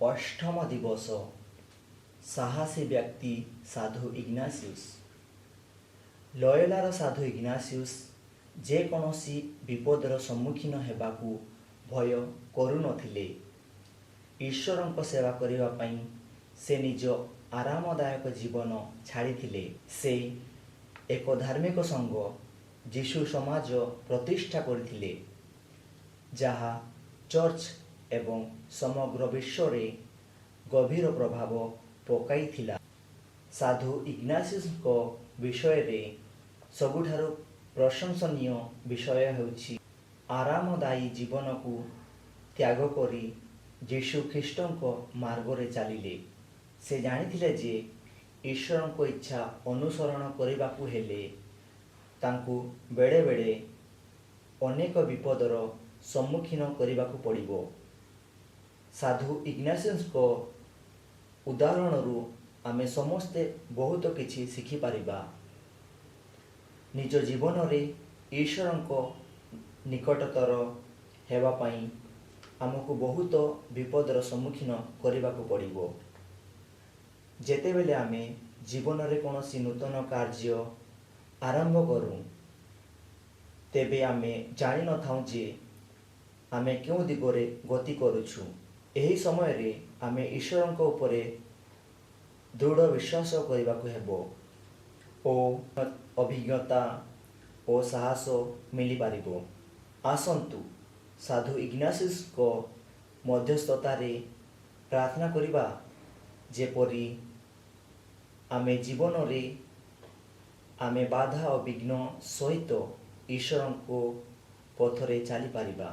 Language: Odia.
ଅଷ୍ଟମ ଦିବସ। ସାହସୀ ବ୍ୟକ୍ତି ସାଧୁ ଇଗ୍ନାସିୟସ୍। ଲୟୋଲାର ସାଧୁ ଇଗ୍ନାସିୟସ୍ ଯେକୌଣସି ବିପଦର ସମ୍ମୁଖୀନ ହେବାକୁ ଭୟ କରୁନଥିଲେ। ଈଶ୍ୱରଙ୍କ ସେବା କରିବା ପାଇଁ ସେ ନିଜ ଆରାମଦାୟକ ଜୀବନ ଛାଡ଼ିଥିଲେ। ସେ ଏକ ଧାର୍ମିକ ସଂଘ ଯୀଶୁ ସମାଜ ପ୍ରତିଷ୍ଠା କରିଥିଲେ, ଯାହା ଚର୍ଚ୍ଚ ଏବଂ ସମଗ୍ର ବିଶ୍ୱରେ ଗଭୀର ପ୍ରଭାବ ପକାଇଥିଲା। ସାଧୁ ଇଗ୍ନାସିୟସ୍ଙ୍କ ବିଷୟରେ ସବୁଠାରୁ ପ୍ରଶଂସନୀୟ ବିଷୟ ହେଉଛି ଆରାମଦାୟୀ ଜୀବନକୁ ତ୍ୟାଗ କରି ଯୀଶୁ ଖ୍ରୀଷ୍ଟଙ୍କ ମାର୍ଗରେ ଚାଲିଲେ। ସେ ଜାଣିଥିଲେ ଯେ ଈଶ୍ୱରଙ୍କ ଇଚ୍ଛା ଅନୁସରଣ କରିବାକୁ ହେଲେ ତାଙ୍କୁ ବେଳେବେଳେ ଅନେକ ବିପଦର ସମ୍ମୁଖୀନ କରିବାକୁ ପଡ଼ିବ। ସାଧୁ ଇଗ୍ନାସିୟସ୍ଙ୍କ ଉଦାହରଣରୁ ଆମେ ସମସ୍ତେ ବହୁତ କିଛି ଶିଖିପାରିବା। ନିଜ ଜୀବନରେ ଈଶ୍ୱରଙ୍କ ନିକଟତର ହେବା ପାଇଁ ଆମକୁ ବହୁତ ବିପଦର ସମ୍ମୁଖୀନ କରିବାକୁ ପଡ଼ିବ। ଯେତେବେଳେ ଆମେ ଜୀବନରେ କୌଣସି ନୂତନ କାର୍ଯ୍ୟ ଆରମ୍ଭ କରୁ, ତେବେ ଆମେ ଜାଣିନଥାଉ ଯେ ଆମେ କେଉଁ ଦିଗରେ ଗତି କରୁଛୁ। ଏହି ସମୟରେ ଆମେ ଈଶ୍ୱରଙ୍କ ଉପରେ ଦୃଢ଼ ବିଶ୍ୱାସ କରିବାକୁ ହେବ ଓ ଅଭିଜ୍ଞତା ଓ ସାହସ ମିଳିପାରିବ। ଆସନ୍ତୁ ସାଧୁ ଇଗ୍ନାସିୟସ୍ଙ୍କ ମଧ୍ୟସ୍ଥତାରେ ପ୍ରାର୍ଥନା କରିବା, ଯେପରି ଆମେ ଜୀବନରେ ବାଧା ଓ ବିଘ୍ନ ସହିତ ଈଶ୍ୱରଙ୍କ ପଥରେ ଚାଲିପାରିବା।